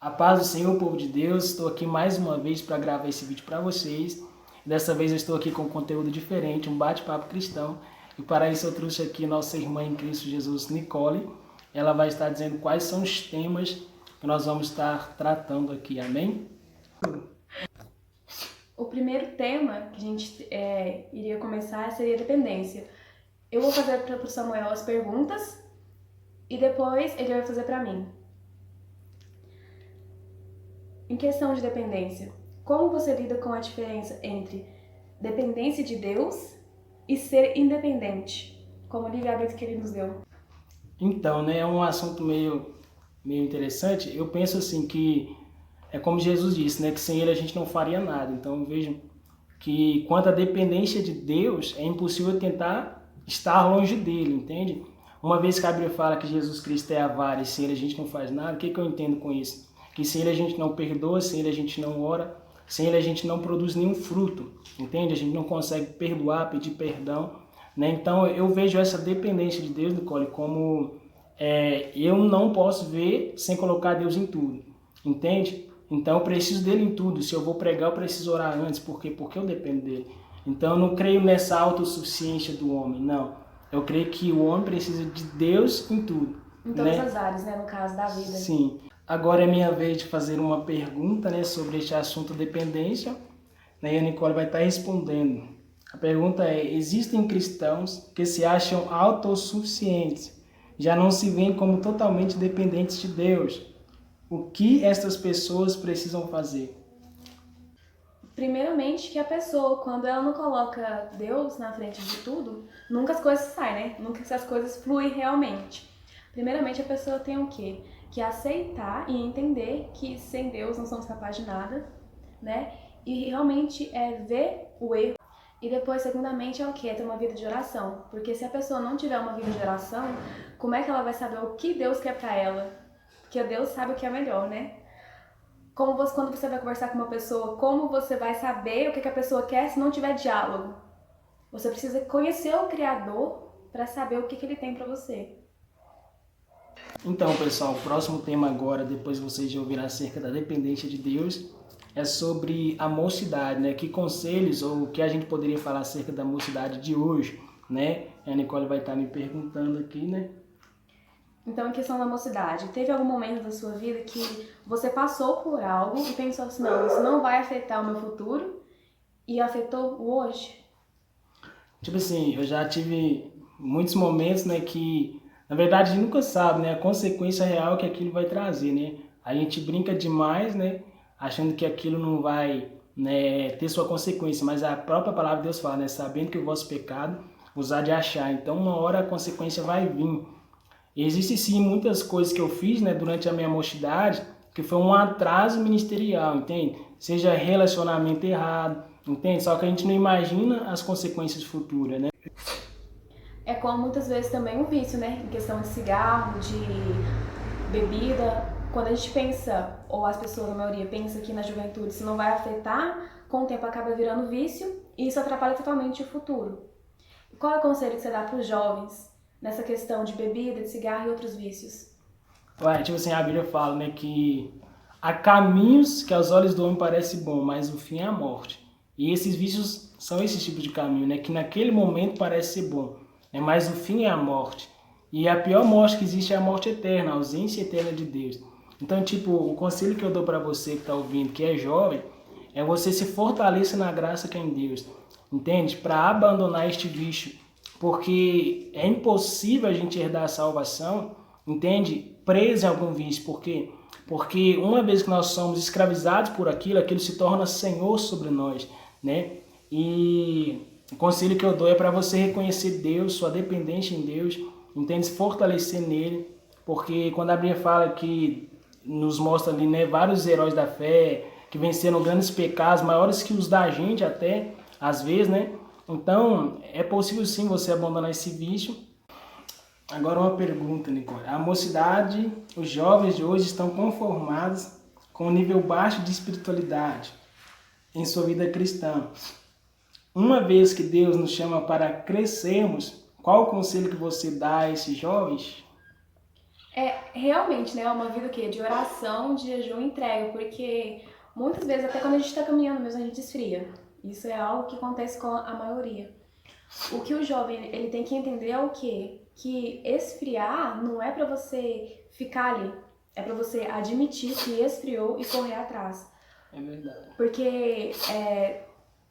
A paz do Senhor, povo de Deus, estou aqui mais uma vez para gravar esse vídeo para vocês. Dessa vez eu estou aqui com um conteúdo diferente, um bate-papo cristão. E para isso eu trouxe aqui nossa irmã em Cristo Jesus, Nicole. Ela vai estar dizendo quais são os temas que nós vamos estar tratando aqui, amém? O primeiro tema que a gente iria começar seria dependência. Eu vou fazer para o Samuel as perguntas e depois ele vai fazer para mim. Em questão de dependência, como você lida com a diferença entre dependência de Deus e ser independente, como o livre-arbítrio que ele nos deu? Então, é um assunto meio interessante. Eu penso assim que é como Jesus disse, que sem ele a gente não faria nada. Então eu vejo que quanto à dependência de Deus, é impossível tentar estar longe dele, entende? Uma vez que a Bíblia fala que Jesus Cristo é a vara e sem ele a gente não faz nada, o que eu entendo com isso? Que sem ele a gente não perdoa, sem ele a gente não ora, sem ele a gente não produz nenhum fruto, entende? A gente não consegue perdoar, pedir perdão, Então eu vejo essa dependência de Deus, Nicole, como eu não posso ver sem colocar Deus em tudo, entende? Então eu preciso dele em tudo. Se eu vou pregar, eu preciso orar antes. Por quê? Porque eu dependo dele. Então eu não creio nessa autossuficiência do homem, não. Eu creio que o homem precisa de Deus em tudo. Em todas as áreas, no caso da vida. Sim. Agora é minha vez de fazer uma pergunta, sobre este assunto dependência, e a Nicole vai estar respondendo. A pergunta é: existem cristãos que se acham autossuficientes, já não se veem como totalmente dependentes de Deus. O que essas pessoas precisam fazer? Primeiramente, que a pessoa, quando ela não coloca Deus na frente de tudo, nunca as coisas saem, Nunca as coisas fluem realmente. Primeiramente, a pessoa tem o quê? Que aceitar e entender que sem Deus não somos capazes de nada, E realmente ver o erro. E depois, segundamente, é o quê? É ter uma vida de oração. Porque se a pessoa não tiver uma vida de oração, como é que ela vai saber o que Deus quer pra ela? Porque Deus sabe o que é melhor, Quando você vai conversar com uma pessoa, como você vai saber o que a pessoa quer se não tiver diálogo? Você precisa conhecer o Criador para saber o que ele tem para você. Então, pessoal, o próximo tema agora, depois vocês já ouviram acerca da dependência de Deus, é sobre a mocidade, Que conselhos ou o que a gente poderia falar acerca da mocidade de hoje, A Nicole vai estar me perguntando aqui, Então, em questão da mocidade, teve algum momento da sua vida que você passou por algo e pensou assim, não, isso não vai afetar o meu futuro, e afetou o hoje? Tipo assim, eu já tive muitos momentos, que na verdade a gente nunca sabe, a consequência real que aquilo vai trazer, A gente brinca demais, achando que aquilo não vai, ter sua consequência, mas a própria palavra de Deus fala, sabendo que o vosso pecado vos há de achar. Então uma hora a consequência vai vir. E existe sim muitas coisas que eu fiz, durante a minha mocidade, que foi um atraso ministerial, entende? Seja relacionamento errado, entende? Só que a gente não imagina as consequências futuras, É como muitas vezes também um vício, em questão de cigarro, de bebida. Quando a gente pensa, ou as pessoas, na maioria, pensam que na juventude isso não vai afetar, com o tempo acaba virando vício e isso atrapalha totalmente o futuro. Qual é o conselho que você dá para os jovens nessa questão de bebida, de cigarro e outros vícios? Tipo assim, a Bíblia fala, que há caminhos que aos olhos do homem parece bom, mas o fim é a morte. E esses vícios são esse tipo de caminho, que naquele momento parece ser bom, mas o fim é a morte. E a pior morte que existe é a morte eterna, a ausência eterna de Deus. Então, o conselho que eu dou para você que está ouvindo, que é jovem, é você se fortaleça na graça que é em Deus, entende? Para abandonar este vício, porque é impossível a gente herdar a salvação, entende? Preso em algum vício, por quê? Porque uma vez que nós somos escravizados por aquilo se torna Senhor sobre nós, E o conselho que eu dou é para você reconhecer Deus, sua dependência em Deus, entende? Se fortalecer nele, porque quando a Bíblia fala que nos mostra ali, vários heróis da fé que venceram grandes pecados, maiores que os da gente até, às vezes, Então, é possível sim você abandonar esse vício. Agora uma pergunta, Nicole. A mocidade, os jovens de hoje estão conformados com um nível baixo de espiritualidade em sua vida cristã. Uma vez que Deus nos chama para crescermos, qual o conselho que você dá a esses jovens? É realmente, né, uma vida o quê? De oração, de jejum e entrega, porque muitas vezes, até quando a gente está caminhando mesmo, a gente esfria. Isso é algo que acontece com a maioria. O que o jovem ele tem que entender é o quê? Que esfriar não é para você ficar ali, é para você admitir que esfriou e correr atrás. É verdade. Porque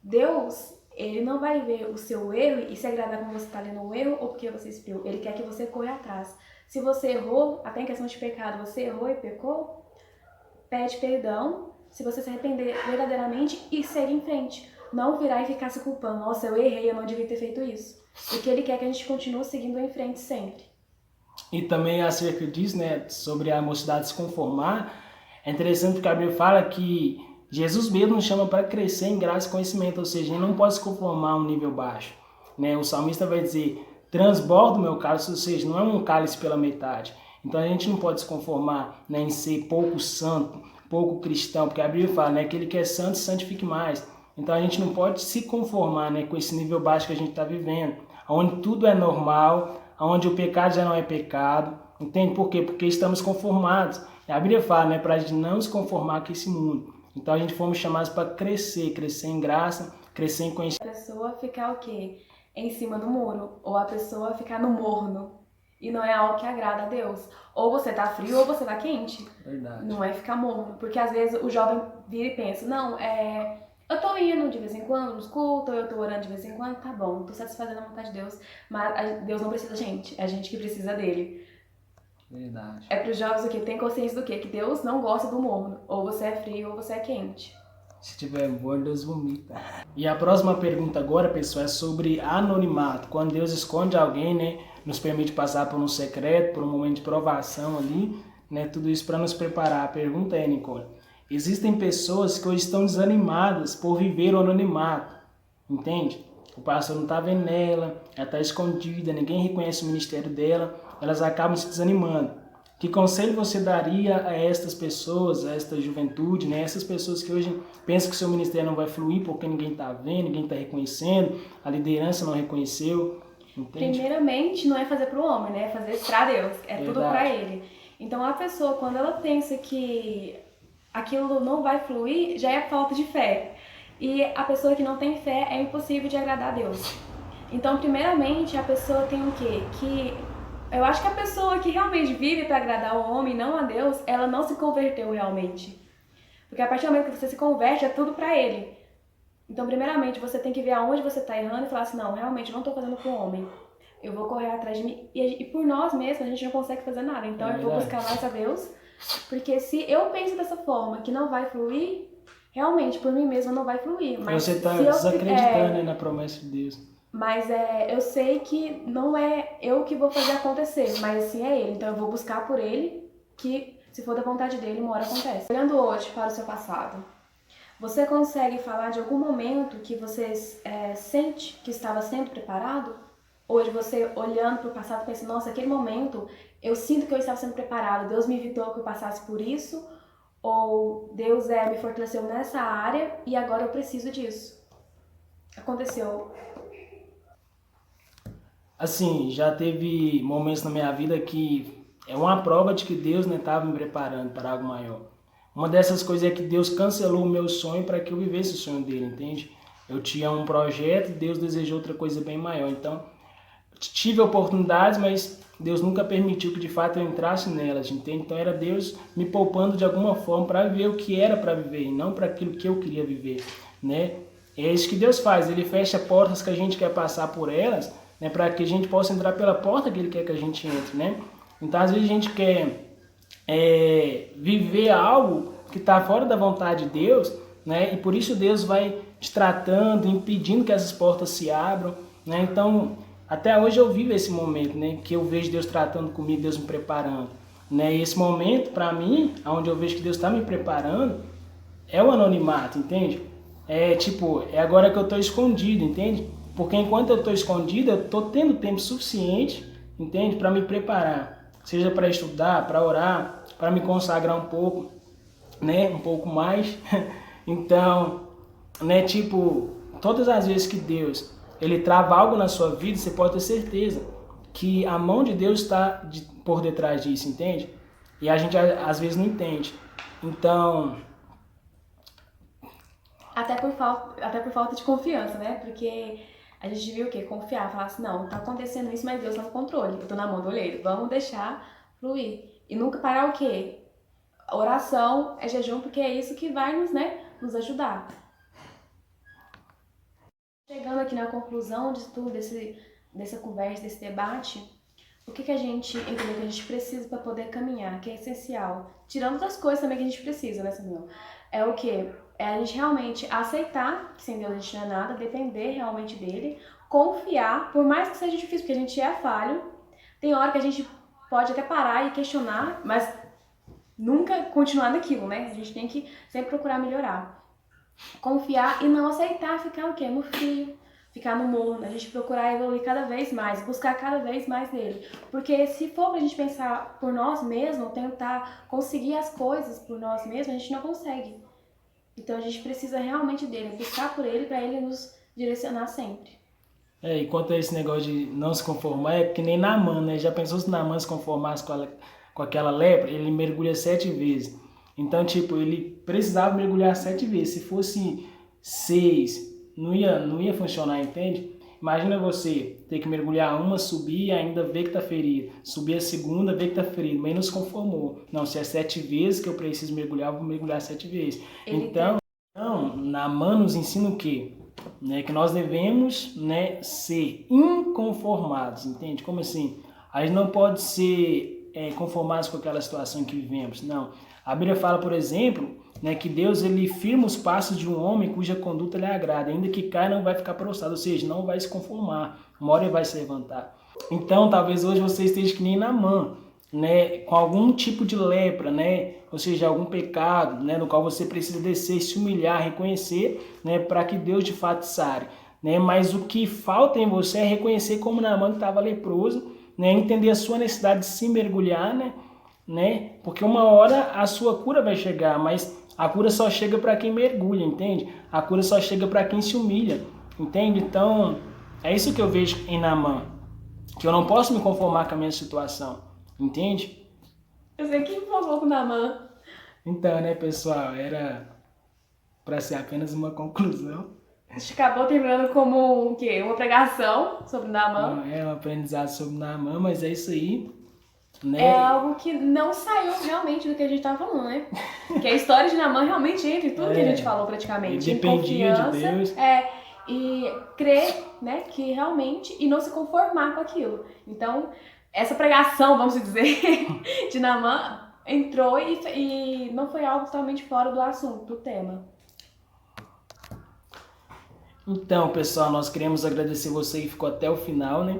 Deus, ele não vai ver o seu erro e se agradar como você está ali no erro ou porque você esfriou. Ele quer que você corra atrás. Se você errou, até em questão de pecado, você errou e pecou, pede perdão, se você se arrepender verdadeiramente e segue em frente. Não virar e ficar se culpando. Nossa, eu errei, eu não devia ter feito isso. Porque ele quer que a gente continue seguindo em frente sempre. E também acerca disso, né, sobre a mocidade se conformar, é interessante porque a Bíblia fala que Jesus mesmo nos chama para crescer em graça e conhecimento, ou seja, ele não pode se conformar a um nível baixo. Né? O salmista vai dizer, transborda o meu cálice, ou seja, não é um cálice pela metade. Então a gente não pode se conformar, né, em ser pouco santo, pouco cristão, porque a Bíblia fala, né, que aquele que é santo, santifique mais. Então a gente não pode se conformar, né, com esse nível baixo que a gente está vivendo, onde tudo é normal, onde o pecado já não é pecado. Entende por quê? Porque estamos conformados. A Bíblia fala, né, para a gente não se conformar com esse mundo. Então a gente fomos chamados para crescer, crescer em graça, crescer em conhecimento. A pessoa ficar o quê? Em cima do muro, ou a pessoa ficar no morno. E não é algo que agrada a Deus. Ou você tá frio ou você tá quente. Verdade. Não é ficar morno. Porque às vezes o jovem vira e pensa, não, eu tô indo de vez em quando nos cultos, eu tô orando de vez em quando, tá bom, tô satisfazendo a vontade de Deus, mas Deus não precisa da gente, é a gente que precisa dele. Verdade. É pros jovens o quê? Tem consciência do quê? Que Deus não gosta do morno. Ou você é frio ou você é quente. Se tiver morno, Deus vomita. E a próxima pergunta agora, pessoal, é sobre anonimato. Quando Deus esconde alguém, né, nos permite passar por um secreto, por um momento de provação ali, né, tudo isso para nos preparar. A pergunta é, Nicole, existem pessoas que hoje estão desanimadas por viver o anonimato, entende? O pastor não está vendo ela, ela está escondida, ninguém reconhece o ministério dela, elas acabam se desanimando. Que conselho você daria a estas pessoas, a esta juventude, né? Essas pessoas que hoje pensam que o seu ministério não vai fluir porque ninguém está vendo, ninguém está reconhecendo, a liderança não reconheceu, entende? Primeiramente, não é fazer pro homem, né? É fazer pra Deus, é Verdade. tudo pra ele. Então a pessoa, quando ela pensa que aquilo não vai fluir, já é falta de fé. E a pessoa que não tem fé é impossível de agradar a Deus. Então, primeiramente, a pessoa tem o quê? Que eu acho que a pessoa que realmente vive para agradar o homem, não a Deus, ela não se converteu realmente. Porque a partir do momento que você se converte, é tudo para ele. Então, primeiramente, você tem que ver aonde você está errando e falar assim, não, realmente não estou fazendo pro homem. Eu vou correr atrás de mim. E por nós mesmos, a gente não consegue fazer nada. Então, eu vou buscar mais a Deus. Porque se eu penso dessa forma, que não vai fluir, realmente, por mim mesma não vai fluir. Mas você está se desacreditando, né, na promessa de Deus. Mas eu sei que não é eu que vou fazer acontecer, mas sim é ele. Então eu vou buscar por ele, que se for da vontade dele, uma hora acontece. Olhando hoje para o seu passado, você consegue falar de algum momento que você sente que estava sempre preparado? Hoje você olhando para o passado pensa, nossa, aquele momento eu sinto que eu estava sempre preparado, Deus me evitou que eu passasse por isso, ou Deus me fortaleceu nessa área e agora eu preciso disso. Aconteceu. Assim, já teve momentos na minha vida que é uma prova de que Deus estava me preparando para algo maior. Uma dessas coisas é que Deus cancelou o meu sonho para que eu vivesse o sonho dele, entende? Eu tinha um projeto e Deus desejou outra coisa bem maior. Então, tive oportunidades, mas Deus nunca permitiu que de fato eu entrasse nelas, entende? Então era Deus me poupando de alguma forma para viver o que era para viver e não para aquilo que eu queria viver, né? É isso que Deus faz, Ele fecha portas que a gente quer passar por elas, né, para que a gente possa entrar pela porta que Ele quer que a gente entre, né? Então, às vezes a gente quer viver algo que está fora da vontade de Deus, né? E por isso Deus vai te tratando, impedindo que essas portas se abram, né? Então, até hoje eu vivo esse momento, né? Que eu vejo Deus tratando comigo, Deus me preparando, né? E esse momento, para mim, onde eu vejo que Deus está me preparando, é o anonimato, entende? É agora que eu estou escondido, entende? Porque enquanto eu estou escondido, eu estou tendo tempo suficiente, entende? Para me preparar, seja para estudar, para orar, para me consagrar um pouco, né? Um pouco mais. Então, né? Todas as vezes que Deus, Ele trava algo na sua vida, você pode ter certeza que a mão de Deus está por detrás disso, entende? E a gente às vezes não entende. Então, Até por falta de confiança, né? Porque a gente devia o quê? Confiar, falar assim, não, tá acontecendo isso, mas Deus tá no controle. Eu tô na mão do olheiro, vamos deixar fluir. E nunca parar o quê? A oração é jejum, porque é isso que vai nos ajudar. Chegando aqui na conclusão de tudo, dessa conversa, desse debate, o que a gente entendeu que a gente precisa para poder caminhar, que é essencial, tirando outras coisas também que a gente precisa, né, Samuel? É o quê? É a gente realmente aceitar que sem Deus a gente não é nada, depender realmente dele, confiar, por mais que seja difícil, porque a gente é falho, tem hora que a gente pode até parar e questionar, mas nunca continuar naquilo, né? A gente tem que sempre procurar melhorar. Confiar e não aceitar ficar o quê? No frio, ficar no morno, a gente procurar evoluir cada vez mais, buscar cada vez mais dele. Porque se for pra gente pensar por nós mesmos, tentar conseguir as coisas por nós mesmos, a gente não consegue. Então a gente precisa realmente dele, buscar por ele para ele nos direcionar sempre. e quanto a esse negócio de não se conformar, é que nem Naamã, né? Já pensou se Naamã se conformasse com aquela lepra? Ele mergulha 7 vezes. Então, tipo, ele precisava mergulhar 7 vezes. Se fosse 6, não ia funcionar, entende? Imagina você ter que mergulhar uma, subir e ainda ver que tá ferido. Subir a segunda, ver que tá ferido. Mas não se conformou. Não, se é 7 vezes que eu preciso mergulhar, eu vou mergulhar 7 vezes. Então, Naamã nos ensina o quê? Né, que nós devemos, né, ser inconformados, entende? Como assim? A gente não pode ser conformados com aquela situação que vivemos, não. A Bíblia fala, por exemplo, né, que Deus ele firma os passos de um homem cuja conduta lhe agrada, ainda que caia não vai ficar prostrado, ou seja, não vai se conformar, uma hora ele vai se levantar. Então, talvez hoje você esteja que nem Naamã, né, com algum tipo de lepra, né, ou seja, algum pecado, né, no qual você precisa descer, se humilhar, reconhecer, né, para que Deus de fato sare, né, mas o que falta em você é reconhecer como Naamã que estava leproso, né, entender a sua necessidade de se mergulhar, né, porque uma hora a sua cura vai chegar, mas a cura só chega para quem mergulha, entende? A cura só chega para quem se humilha, entende? Então, é isso que eu vejo em Naamã, que eu não posso me conformar com a minha situação. Entende? Eu sei que empolgou com o Naamã. Então, né, pessoal, era para ser apenas uma conclusão. A gente acabou terminando como o quê? Uma pregação sobre o Naamã. É um aprendizado sobre Naamã, mas é isso aí, né? É algo que não saiu realmente do que a gente tava falando, né? Que a história de Naamã realmente entra em tudo que a gente falou praticamente. Ele dependia de Deus. E crer, né, que realmente, e não se conformar com aquilo. Então, essa pregação, vamos dizer, de Naamã entrou e não foi algo totalmente fora do assunto, do tema. Então, pessoal, nós queremos agradecer você que ficou até o final, né?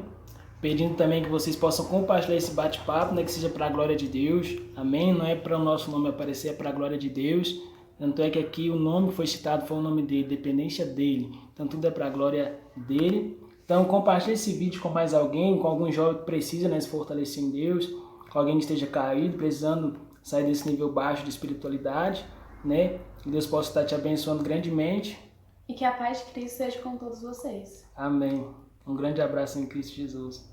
Pedindo também que vocês possam compartilhar esse bate-papo, né? Que seja para a glória de Deus. Amém? Não é para o nosso nome aparecer, é para a glória de Deus. Tanto é que aqui o nome que foi citado foi o nome dele, dependência dele. Então tudo é para a glória dele. Então compartilhe esse vídeo com mais alguém, com algum jovem que precisa, né, se fortalecer em Deus, com alguém que esteja caído, precisando sair desse nível baixo de espiritualidade, né? Que Deus possa estar te abençoando grandemente. E que a paz de Cristo seja com todos vocês. Amém. Um grande abraço em Cristo Jesus.